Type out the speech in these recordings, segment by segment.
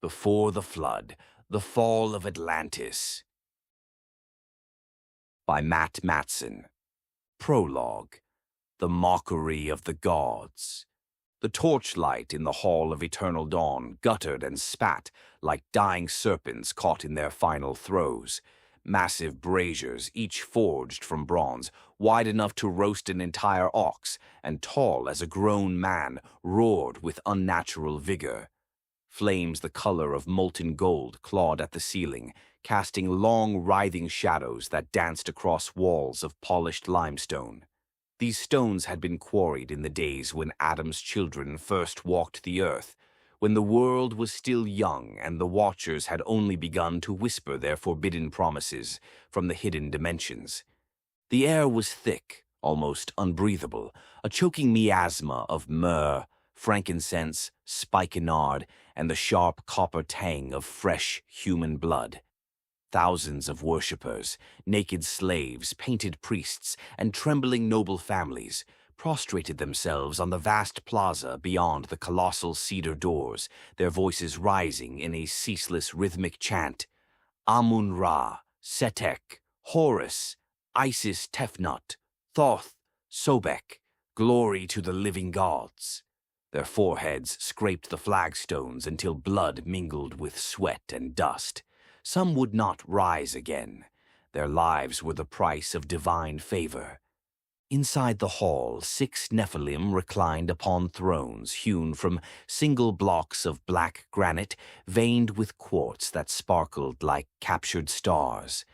Before the Flood, The Fall of Atlantis by Matson. Prologue. The Mockery of the Gods. The torchlight in the Hall of Eternal Dawn guttered and spat like dying serpents caught in their final throes. Massive braziers, each forged from bronze, wide enough to roast an entire ox, and tall as a grown man, roared with unnatural vigor. Flames the color of molten gold clawed at the ceiling, casting long, writhing shadows that danced across walls of polished limestone. These stones had been quarried in the days when Adam's children first walked the earth, when the world was still young and the Watchers had only begun to whisper their forbidden promises from the hidden dimensions. The air was thick, almost unbreathable, a choking miasma of myrrh, frankincense, spikenard, and the sharp copper tang of fresh human blood. Thousands of worshippers, naked slaves, painted priests, and trembling noble families prostrated themselves on the vast plaza beyond the colossal cedar doors, their voices rising in a ceaseless rhythmic chant. Amun-Ra, Setek, Horus, Isis Tefnut, Thoth, Sobek, glory to the living gods. Their foreheads scraped the flagstones until blood mingled with sweat and dust. Some would not rise again. Their lives were the price of divine favor. Inside the hall, 6 Nephilim reclined upon thrones hewn from single blocks of black granite veined with quartz that sparkled like captured stars.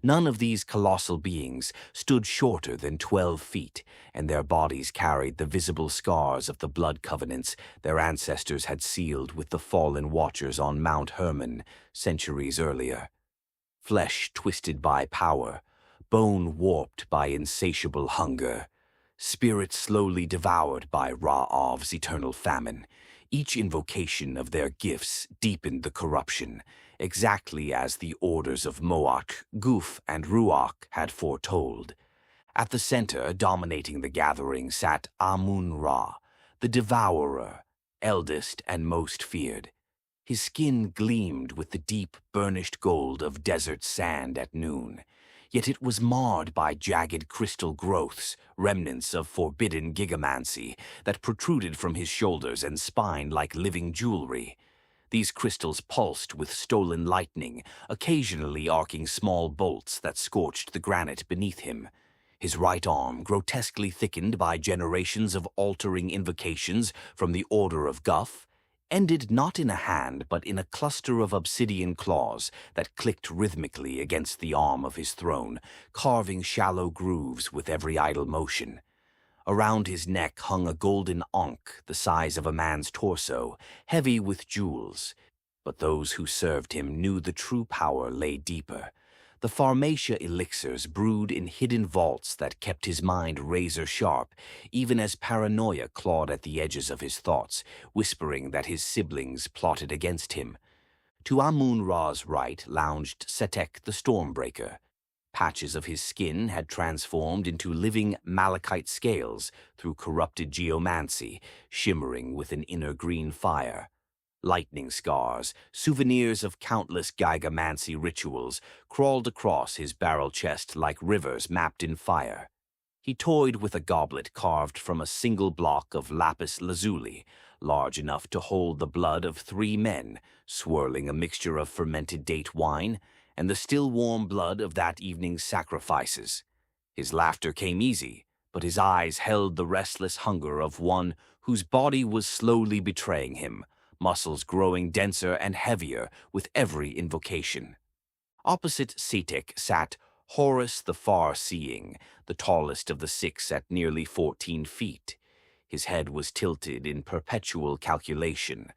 None of these colossal beings stood shorter than 12 feet, and their bodies carried the visible scars of the blood covenants their ancestors had sealed with the fallen Watchers on Mount Hermon centuries earlier. Flesh twisted by power, bone warped by insatiable hunger, spirit slowly devoured by Ra-Av's eternal famine. Each invocation of their gifts deepened the corruption, exactly as the orders of Moach, Guf, and Ruach had foretold. At the center, dominating the gathering, sat Amun-Ra, the devourer, eldest and most feared. His skin gleamed with the deep, burnished gold of desert sand at noon, yet it was marred by jagged crystal growths, remnants of forbidden gigamancy, that protruded from his shoulders and spine like living jewelry. These crystals pulsed with stolen lightning, occasionally arcing small bolts that scorched the granite beneath him. His right arm, grotesquely thickened by generations of altering invocations from the Order of Guf, ended not in a hand but in a cluster of obsidian claws that clicked rhythmically against the arm of his throne, carving shallow grooves with every idle motion. Around his neck hung a golden ankh the size of a man's torso, heavy with jewels. But those who served him knew the true power lay deeper. The Pharmacia elixirs brewed in hidden vaults that kept his mind razor-sharp, even as paranoia clawed at the edges of his thoughts, whispering that his siblings plotted against him. To Amun-Ra's right lounged Setek the Stormbreaker. Patches of his skin had transformed into living malachite scales through corrupted geomancy, shimmering with an inner green fire. Lightning scars, souvenirs of countless gigamancy rituals, crawled across his barrel chest like rivers mapped in fire. He toyed with a goblet carved from a single block of lapis lazuli, large enough to hold the blood of 3 men, swirling a mixture of fermented date wine and the still-warm blood of that evening's sacrifices. His laughter came easy, but his eyes held the restless hunger of one whose body was slowly betraying him, muscles growing denser and heavier with every invocation. Opposite Setek sat Horus the Far-Seeing, the tallest of the 6 at nearly 14 feet. His head was tilted in perpetual calculation.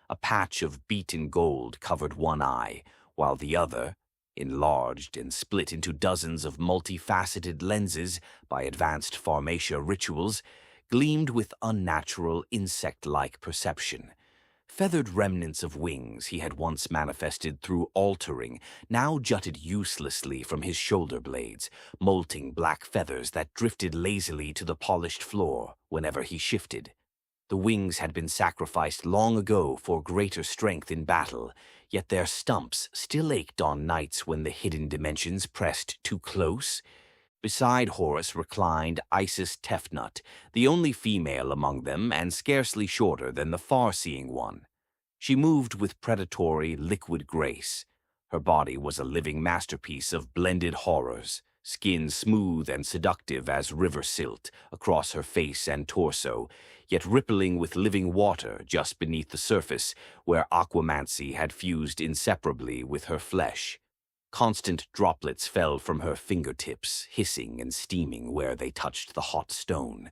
A patch of beaten gold covered one eye, while the other, enlarged and split into dozens of multifaceted lenses by advanced Pharmacia rituals, gleamed with unnatural insect-like perception. Feathered remnants of wings he had once manifested through altering now jutted uselessly from his shoulder blades, molting black feathers that drifted lazily to the polished floor whenever he shifted. The wings had been sacrificed long ago for greater strength in battle, yet their stumps still ached on nights when the hidden dimensions pressed too close. Beside Horus reclined Isis Tefnut, the only female among them and scarcely shorter than the far-seeing one. She moved with predatory, liquid grace. Her body was a living masterpiece of blended horrors, skin smooth and seductive as river silt across her face and torso, yet rippling with living water just beneath the surface where aquamancy had fused inseparably with her flesh. Constant droplets fell from her fingertips, hissing and steaming where they touched the hot stone.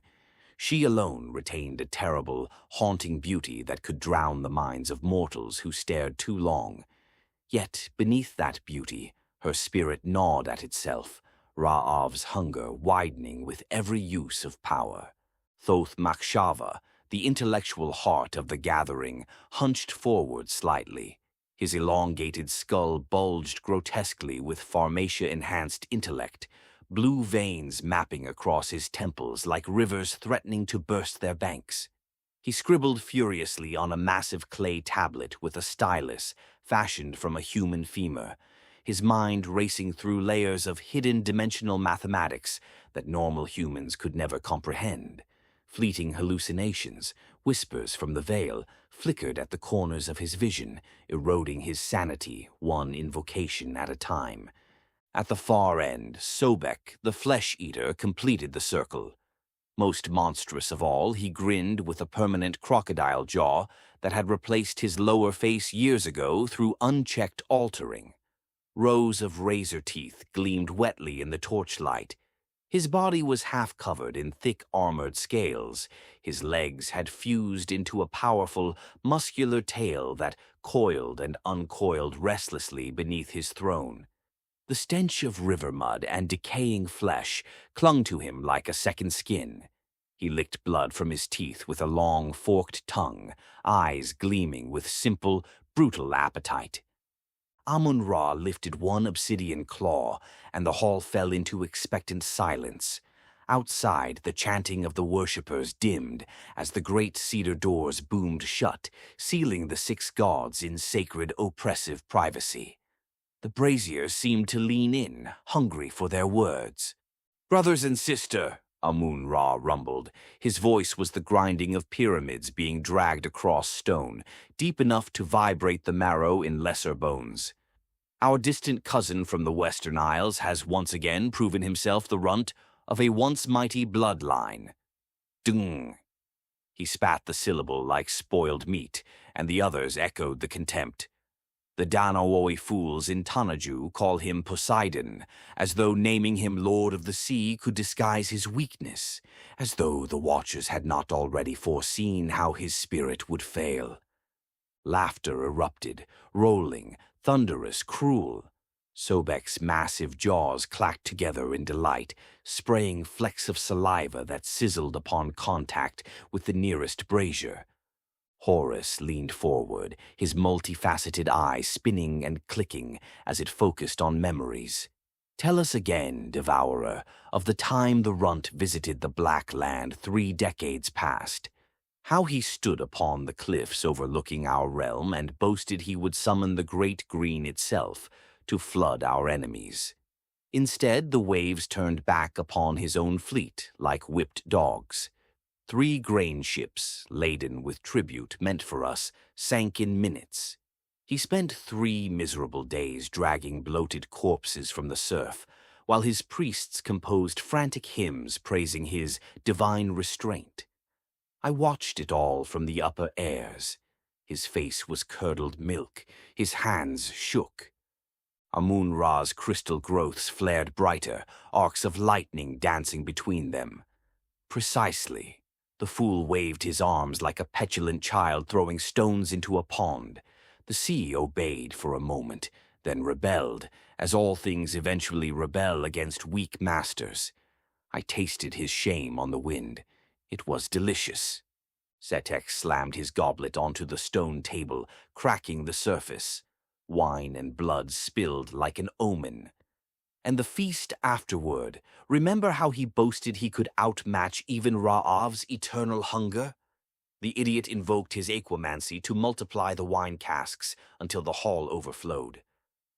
She alone retained a terrible, haunting beauty that could drown the minds of mortals who stared too long. Yet, beneath that beauty, her spirit gnawed at itself, Ra'av's hunger widening with every use of power. Thoth Makshava, the intellectual heart of the gathering, hunched forward slightly. His elongated skull bulged grotesquely with pharmacia-enhanced intellect, blue veins mapping across his temples like rivers threatening to burst their banks. He scribbled furiously on a massive clay tablet with a stylus fashioned from a human femur, his mind racing through layers of hidden dimensional mathematics that normal humans could never comprehend. Fleeting hallucinations, whispers from the veil, flickered at the corners of his vision, eroding his sanity one invocation at a time. At the far end, Sobek, the flesh-eater, completed the circle. Most monstrous of all, he grinned with a permanent crocodile jaw that had replaced his lower face years ago through unchecked altering. Rows of razor teeth gleamed wetly in the torchlight. His body was half covered in thick armored scales. His legs had fused into a powerful, muscular tail that coiled and uncoiled restlessly beneath his throne. The stench of river mud and decaying flesh clung to him like a second skin. He licked blood from his teeth with a long, forked tongue, eyes gleaming with simple, brutal appetite. Amun-Ra lifted one obsidian claw, and the hall fell into expectant silence. Outside, the chanting of the worshippers dimmed as the great cedar doors boomed shut, sealing the 6 gods in sacred, oppressive privacy. The braziers seemed to lean in, hungry for their words. "Brothers and sister," Amun-Ra rumbled. His voice was the grinding of pyramids being dragged across stone, deep enough to vibrate the marrow in lesser bones. "Our distant cousin from the Western Isles has once again proven himself the runt of a once mighty bloodline." Dung! He spat the syllable like spoiled meat, and the others echoed the contempt. The Danaoi fools in Tanaju call him Poseidon, as though naming him Lord of the Sea could disguise his weakness, as though the Watchers had not already foreseen how his spirit would fail. Laughter erupted, rolling, thunderous, cruel. Sobek's massive jaws clacked together in delight, spraying flecks of saliva that sizzled upon contact with the nearest brazier. Horus leaned forward, his multifaceted eye spinning and clicking as it focused on memories. "Tell us again, Devourer, of the time the runt visited the Black Land 3 decades past. How he stood upon the cliffs overlooking our realm and boasted he would summon the Great Green itself to flood our enemies. Instead, the waves turned back upon his own fleet like whipped dogs. 3 grain ships, laden with tribute meant for us, sank in minutes. He spent 3 miserable days dragging bloated corpses from the surf, while his priests composed frantic hymns praising his divine restraint. I watched it all from the upper airs. His face was curdled milk, his hands shook. Amun-Ra's crystal growths flared brighter, arcs of lightning dancing between them. Precisely. The fool waved his arms like a petulant child throwing stones into a pond. The sea obeyed for a moment, then rebelled, as all things eventually rebel against weak masters. I tasted his shame on the wind. It was delicious. Setek slammed his goblet onto the stone table, cracking the surface. Wine and blood spilled like an omen. And the feast afterward, remember how he boasted he could outmatch even Ra'av's eternal hunger? The idiot invoked his aquamancy to multiply the wine casks until the hall overflowed.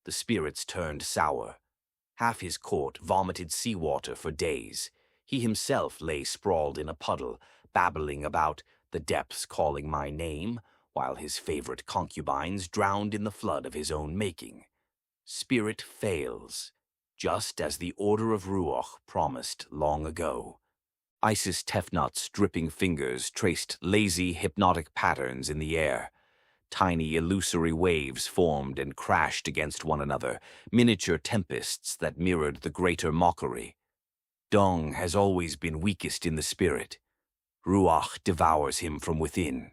The spirits turned sour. Half his court vomited seawater for days. He himself lay sprawled in a puddle, babbling about the depths calling my name, while his favorite concubines drowned in the flood of his own making. Spirit fails, just as the Order of Ruach promised long ago. Isis Tefnut's dripping fingers traced lazy, hypnotic patterns in the air. Tiny, illusory waves formed and crashed against one another, miniature tempests that mirrored the greater Mockery. Dong has always been weakest in the spirit. Ruach devours him from within.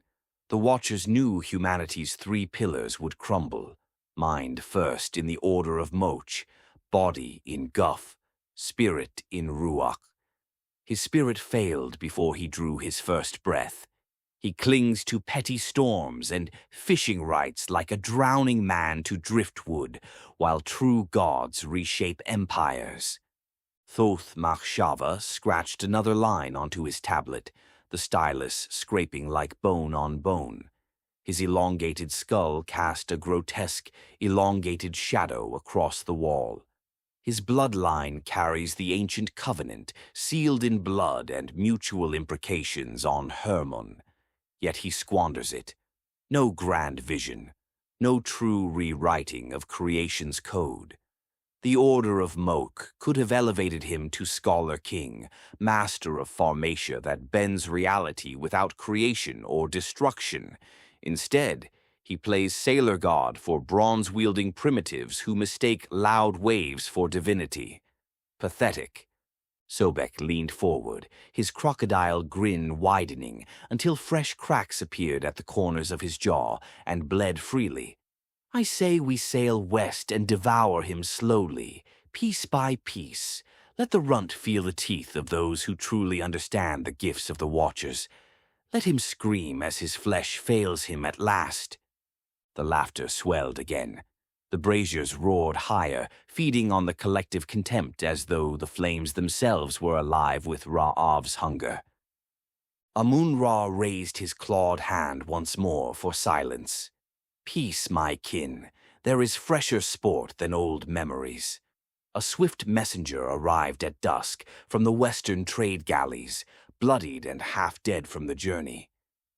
The Watchers knew humanity's three pillars would crumble. Mind first in the order of Moch, body in Guff, spirit in Ruach. His spirit failed before he drew his first breath. He clings to petty storms and fishing rights like a drowning man to driftwood, while true gods reshape empires. Thoth Machshava scratched another line onto his tablet, the stylus scraping like bone on bone. His elongated skull cast a grotesque, elongated shadow across the wall. His bloodline carries the ancient covenant, sealed in blood and mutual imprecations on Hermon. Yet he squanders it. No grand vision, no true rewriting of creation's code. The Order of Moch could have elevated him to Scholar King, master of Pharmacia that bends reality without creation or destruction. Instead, he plays sailor god for bronze-wielding primitives who mistake loud waves for divinity. Pathetic. Sobek leaned forward, his crocodile grin widening until fresh cracks appeared at the corners of his jaw and bled freely. I say we sail west and devour him slowly, piece by piece. Let the runt feel the teeth of those who truly understand the gifts of the Watchers. Let him scream as his flesh fails him at last. The laughter swelled again. The braziers roared higher, feeding on the collective contempt as though the flames themselves were alive with Ra'av's hunger. Amun-Ra raised his clawed hand once more for silence. Peace, my kin. There is fresher sport than old memories. A swift messenger arrived at dusk from the western trade galleys, bloodied and half dead from the journey.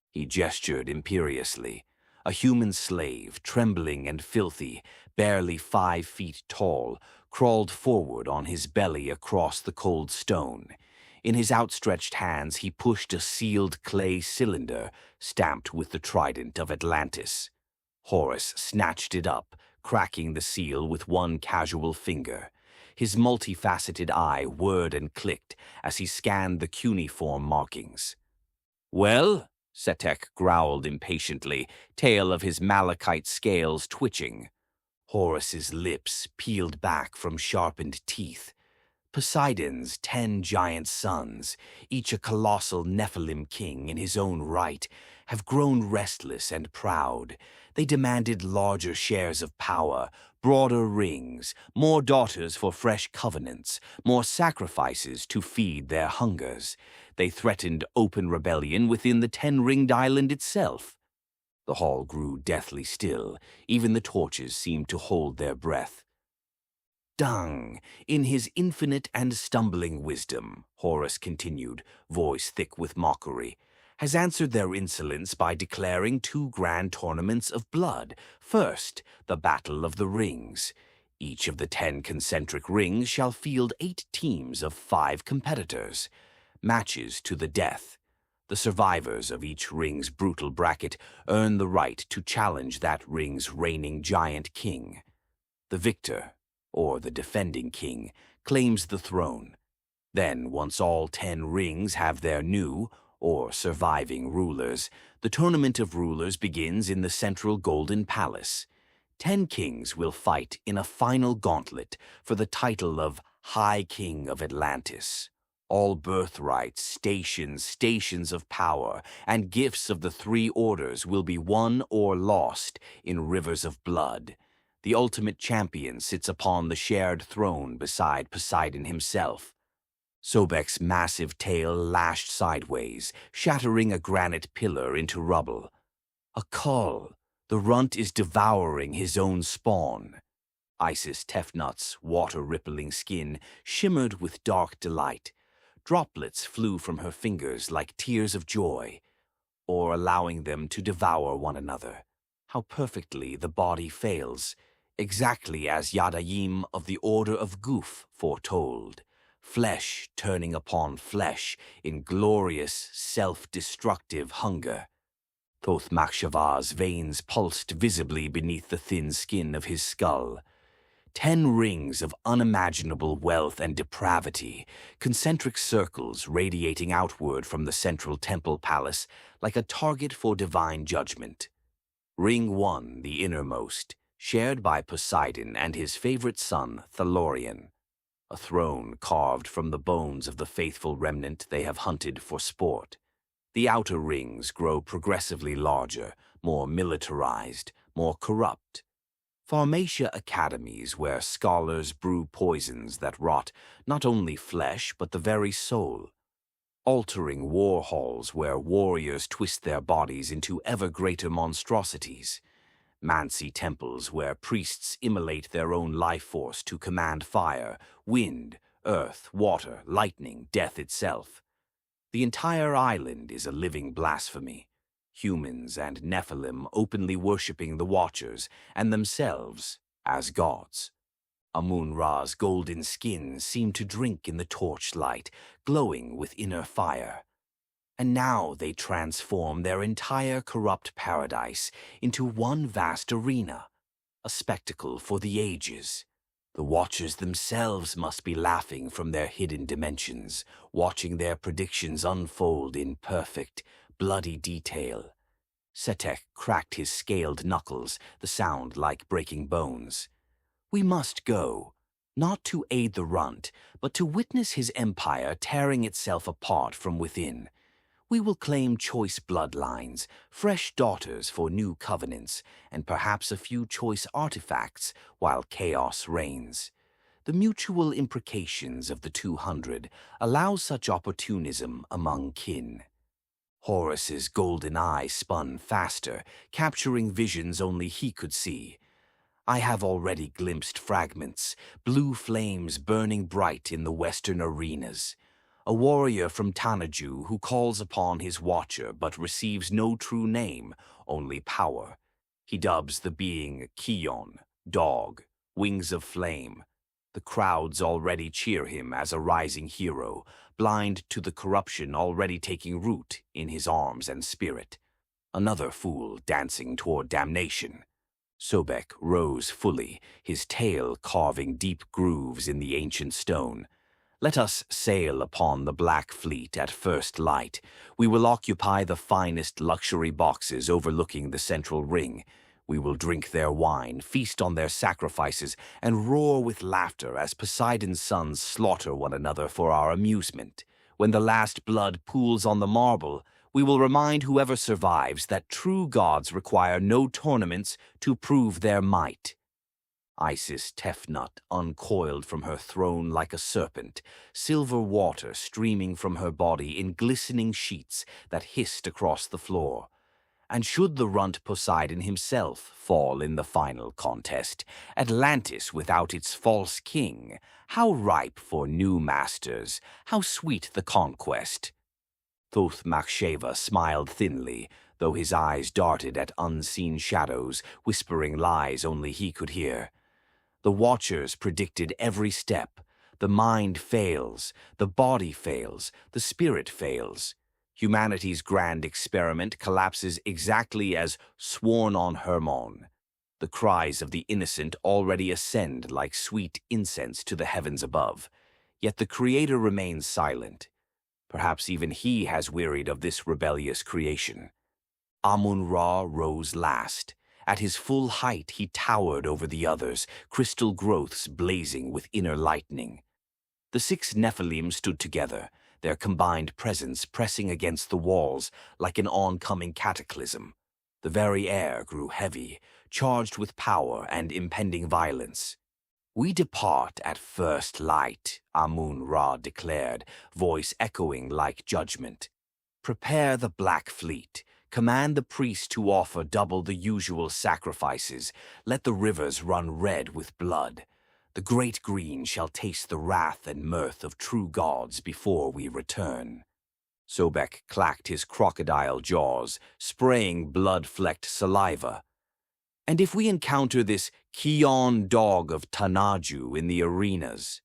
He gestured imperiously. A human slave, trembling and filthy, barely 5 feet tall, crawled forward on his belly across the cold stone. In his outstretched hands he pushed a sealed clay cylinder stamped with the trident of Atlantis. Horus snatched it up, cracking the seal with one casual finger. His multifaceted eye whirred and clicked as he scanned the cuneiform markings. "Well?" Setek growled impatiently, tail of his malachite scales twitching. Horus's lips peeled back from sharpened teeth. Poseidon's 10 giant sons, each a colossal Nephilim king in his own right, have grown restless and proud. They demanded larger shares of power, broader rings, more daughters for fresh covenants, more sacrifices to feed their hungers. They threatened open rebellion within the 10-ringed island itself. The hall grew deathly still. Even the torches seemed to hold their breath. Dung, in his infinite and stumbling wisdom, Horus continued, voice thick with mockery, has answered their insolence by declaring 2 grand tournaments of blood. First, the Battle of the Rings. Each of the 10 concentric rings shall field 8 teams of 5 competitors. Matches to the death. The survivors of each ring's brutal bracket earn the right to challenge that ring's reigning giant king. The victor, or the defending king, claims the throne. Then, once all 10 rings have their new, or surviving rulers, the Tournament of Rulers begins in the central Golden Palace. 10 kings will fight in a final gauntlet for the title of High King of Atlantis. All birthrights, stations of power, and gifts of the 3 orders will be won or lost in rivers of blood. The ultimate champion sits upon the shared throne beside Poseidon himself. Sobek's massive tail lashed sideways, shattering a granite pillar into rubble. A cull! The runt is devouring his own spawn. Isis Tefnut's water-rippling skin shimmered with dark delight. Droplets flew from her fingers like tears of joy, or allowing them to devour one another. How perfectly the body fails, exactly as Yadayim of the Order of Guf foretold. Flesh turning upon flesh in glorious, self-destructive hunger. Thoth Makshava's veins pulsed visibly beneath the thin skin of his skull. 10 rings of unimaginable wealth and depravity, concentric circles radiating outward from the central temple palace like a target for divine judgment. Ring 1, the innermost, shared by Poseidon and his favorite son, Thalorian. A throne carved from the bones of the faithful remnant they have hunted for sport. The outer rings grow progressively larger, more militarized, more corrupt. Pharmacia academies where scholars brew poisons that rot not only flesh but the very soul. Altering war halls where warriors twist their bodies into ever greater monstrosities. Mansi temples where priests immolate their own life force to command fire, wind, earth, water, lightning, death itself. The entire island is a living blasphemy. Humans and Nephilim openly worshipping the Watchers and themselves as gods. Amun-Ra's golden skin seemed to drink in the torchlight, glowing with inner fire. And now they transform their entire corrupt paradise into one vast arena, a spectacle for the ages. The Watchers themselves must be laughing from their hidden dimensions, watching their predictions unfold in perfect, bloody detail. Setek cracked his scaled knuckles, the sound like breaking bones. We must go, not to aid the runt, but to witness his empire tearing itself apart from within. We will claim choice bloodlines, fresh daughters for new covenants, and perhaps a few choice artifacts while chaos reigns. The mutual imprecations of the 200 allow such opportunism among kin. Horus's golden eye spun faster, capturing visions only he could see. I have already glimpsed fragments, blue flames burning bright in the western arenas. A warrior from Tanaju who calls upon his watcher but receives no true name, only power. He dubs the being Kion, dog, wings of flame. The crowds already cheer him as a rising hero, blind to the corruption already taking root in his arms and spirit. Another fool dancing toward damnation. Sobek rose fully, his tail carving deep grooves in the ancient stone. Let us sail upon the Black Fleet at first light. We will occupy the finest luxury boxes overlooking the central ring. We will drink their wine, feast on their sacrifices, and roar with laughter as Poseidon's sons slaughter one another for our amusement. When the last blood pools on the marble, we will remind whoever survives that true gods require no tournaments to prove their might. Isis Tefnut uncoiled from her throne like a serpent, silver water streaming from her body in glistening sheets that hissed across the floor. And should the runt Poseidon himself fall in the final contest, Atlantis without its false king, how ripe for new masters, how sweet the conquest. Thoth Makshava smiled thinly, though his eyes darted at unseen shadows, whispering lies only he could hear. The Watchers predicted every step. The mind fails, the body fails, the spirit fails. Humanity's grand experiment collapses exactly as sworn on Hermon. The cries of the innocent already ascend like sweet incense to the heavens above. Yet the Creator remains silent. Perhaps even he has wearied of this rebellious creation. Amun-Ra rose last. At his full height he towered over the others, crystal growths blazing with inner lightning. The 6 Nephilim stood together, their combined presence pressing against the walls like an oncoming cataclysm. The very air grew heavy, charged with power and impending violence. "We depart at first light," Amun-Ra declared, voice echoing like judgment. "Prepare the Black Fleet. Command the priests to offer double the usual sacrifices. Let the rivers run red with blood. The great green shall taste the wrath and mirth of true gods before we return." Sobek clacked his crocodile jaws, spraying blood-flecked saliva. "And if we encounter this Kion dog of Tanaju in the arenas?"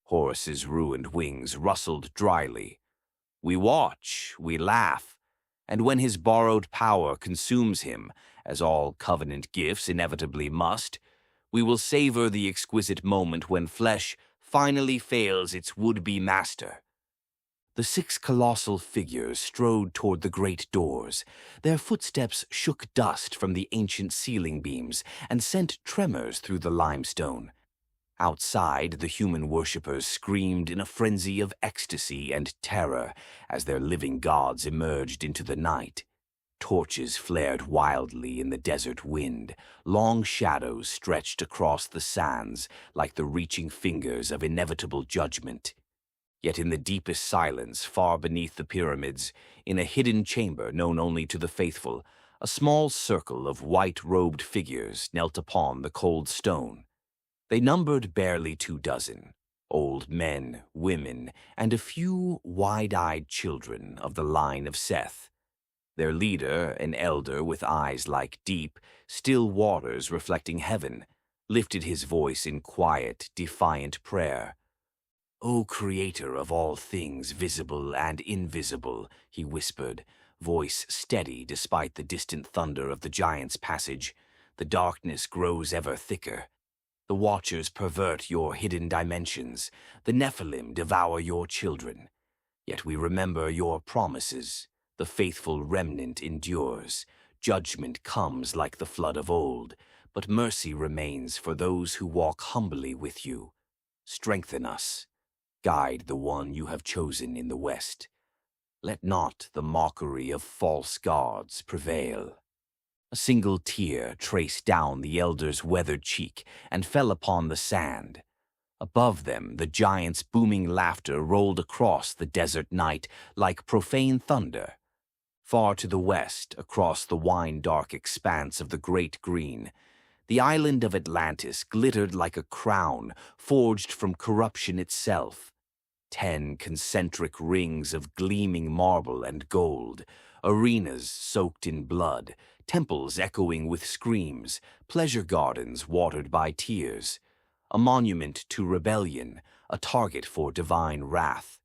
Horus's ruined wings rustled dryly. "We watch, we laugh, and when his borrowed power consumes him, as all covenant gifts inevitably must, we will savor the exquisite moment when flesh finally fails its would-be master." The 6 colossal figures strode toward the great doors. Their footsteps shook dust from the ancient ceiling beams and sent tremors through the limestone. Outside, the human worshippers screamed in a frenzy of ecstasy and terror as their living gods emerged into the night. Torches flared wildly in the desert wind. Long shadows stretched across the sands like the reaching fingers of inevitable judgment. Yet in the deepest silence, far beneath the pyramids, in a hidden chamber known only to the faithful, a small circle of white-robed figures knelt upon the cold stone. They numbered barely 24, old men, women, and a few wide-eyed children of the line of Seth. Their leader, an elder with eyes like deep, still waters reflecting heaven, lifted his voice in quiet, defiant prayer. "O Creator of all things visible and invisible," he whispered, voice steady despite the distant thunder of the giant's passage, "the darkness grows ever thicker. The Watchers pervert your hidden dimensions. The Nephilim devour your children. Yet we remember your promises. The faithful remnant endures. Judgment comes like the flood of old, but mercy remains for those who walk humbly with you. Strengthen us. Guide the one you have chosen in the West. Let not the mockery of false gods prevail." A single tear traced down the elder's weathered cheek and fell upon the sand. Above them, the giant's booming laughter rolled across the desert night like profane thunder. Far to the west, across the wine-dark expanse of the Great Green, the island of Atlantis glittered like a crown forged from corruption itself. 10 concentric rings of gleaming marble and gold, arenas soaked in blood, temples echoing with screams, pleasure gardens watered by tears, a monument to rebellion, a target for divine wrath.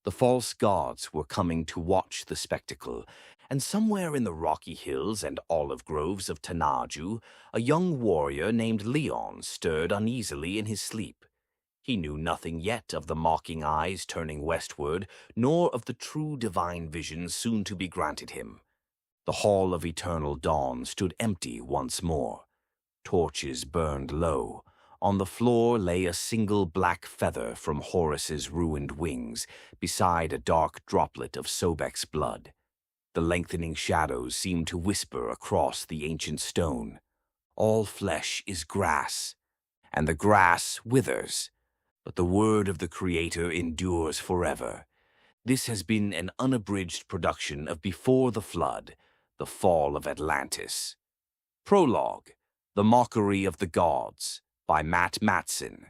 The false gods were coming to watch the spectacle, and somewhere in the rocky hills and olive groves of Tanaju, a young warrior named Leon stirred uneasily in his sleep. He knew nothing yet of the mocking eyes turning westward, nor of the true divine vision soon to be granted him. The Hall of Eternal Dawn stood empty once more. Torches burned low. On the floor lay a single black feather from Horus's ruined wings, beside a dark droplet of Sobek's blood. The lengthening shadows seemed to whisper across the ancient stone. "All flesh is grass, and the grass withers, but the word of the Creator endures forever." This has been an unabridged production of Before the Flood, The Fall of Atlantis. Prologue, The Mockery of the Gods, by Matson.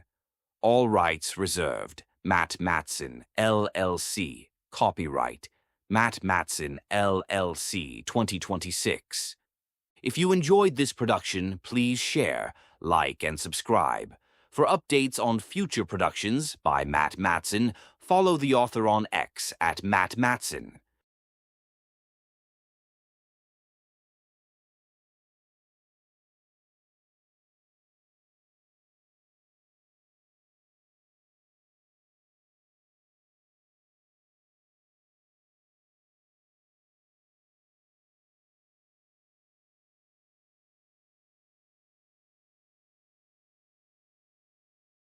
All rights reserved. Matson, LLC. Copyright, Matson, LLC, 2026. If you enjoyed this production, please share, like, and subscribe. For updates on future productions by Matson, follow the author on X at Matson.